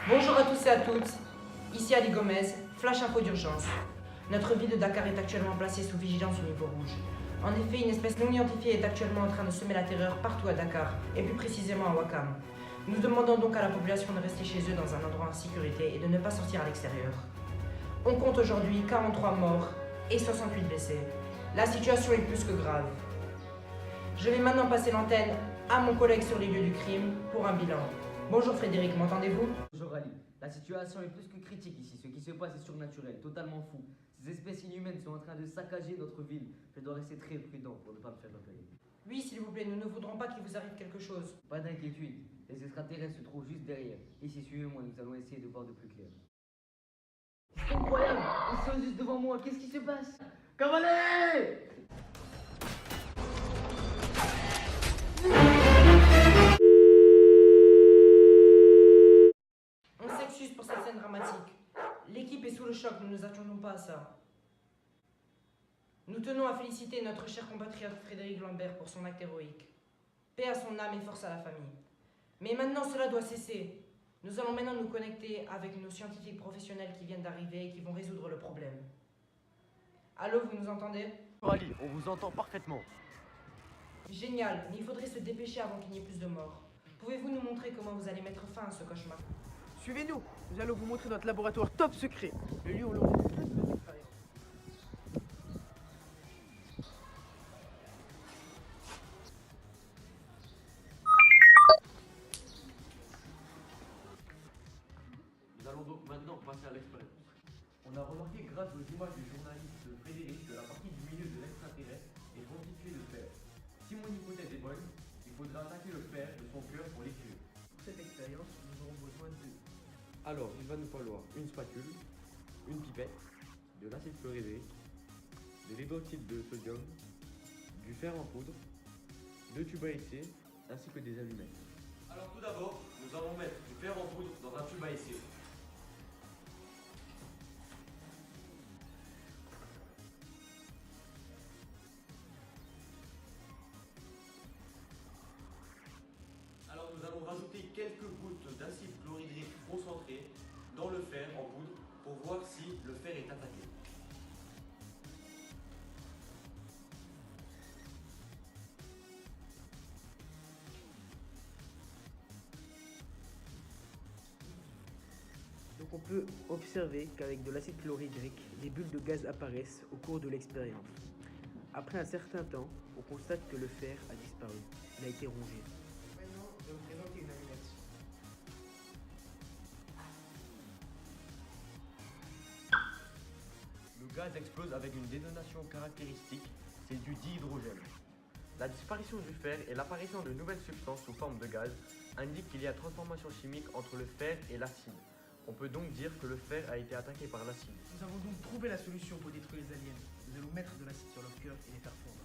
Bonjour à tous et à toutes, ici Ali Gomez, flash info d'urgence. Notre ville de Dakar est actuellement placée sous vigilance au niveau rouge. En effet, une espèce non identifiée est actuellement en train de semer la terreur partout à Dakar, et plus précisément à Ouakam. Nous demandons donc à la population de rester chez eux dans un endroit en sécurité et de ne pas sortir à l'extérieur. On compte aujourd'hui 43 morts et 68 blessés. La situation est plus que grave. Je vais maintenant passer l'antenne à mon collègue sur les lieux du crime pour un bilan. Bonjour Frédéric, m'entendez-vous? Bonjour Ali, la situation est plus que critique ici, ce qui se passe est surnaturel, totalement fou. Ces espèces inhumaines sont en train de saccager notre ville. Je dois rester très prudent pour ne pas me faire repérer. Oui, s'il vous plaît, nous ne voudrons pas qu'il vous arrive quelque chose. Pas d'inquiétude, les extraterrestres se trouvent juste derrière. Ici, suivez-moi, nous allons essayer de voir de plus clair. C'est incroyable, ils sont juste devant moi, qu'est-ce qui se passe? Cavalier! On s'excuse pour cette scène dramatique. L'équipe est sous le choc, nous ne nous attendons pas à ça. Nous tenons à féliciter notre cher compatriote Frédéric Lambert pour son acte héroïque. Paix à son âme et force à la famille. Mais maintenant cela doit cesser. Nous allons maintenant nous connecter avec nos scientifiques professionnels qui viennent d'arriver et qui vont résoudre le problème. Allô, vous nous entendez? Ali, on vous entend parfaitement. Génial, mais il faudrait se dépêcher avant qu'il n'y ait plus de morts. Pouvez-vous nous montrer comment vous allez mettre fin à ce cauchemar? Suivez-nous, nous allons vous montrer notre laboratoire top secret, le lieu où l'on fait toutes nos expériences. Nous allons donc maintenant passer à l'expérience. On a remarqué grâce aux images du journaliste Frédéric que la partie du milieu de l'extraterrestre est constituée de fer. Si mon hypothèse est bonne, il faudra attaquer le fer de son cœur pour l'écrire. Pour cette expérience, nous aurons besoin de... Alors, il va nous falloir une spatule, une pipette, de l'acide chlorhydrique, de l'hydroxyde de sodium, du fer en poudre, 2 tubes à essai, ainsi que des allumettes. Alors tout d'abord, nous allons mettre du fer en poudre dans un tube à essai. Alors nous allons rajouter quelques gouttes d'acide chlorhydrique concentré dans le fer en poudre pour voir si le fer est attaqué. Donc on peut observer qu'avec de l'acide chlorhydrique, des bulles de gaz apparaissent au cours de l'expérience. Après un certain temps, on constate que le fer a disparu. Il a été rongé. Maintenant, je vais vous présenter une allumette. Le gaz explose avec une détonation caractéristique, c'est du dihydrogène. La disparition du fer et l'apparition de nouvelles substances sous forme de gaz indiquent qu'il y a transformation chimique entre le fer et l'acide. On peut donc dire que le fer a été attaqué par l'acide. Nous avons donc trouvé la solution pour détruire les aliens. Nous allons mettre de l'acide sur leur cœur et les faire fondre.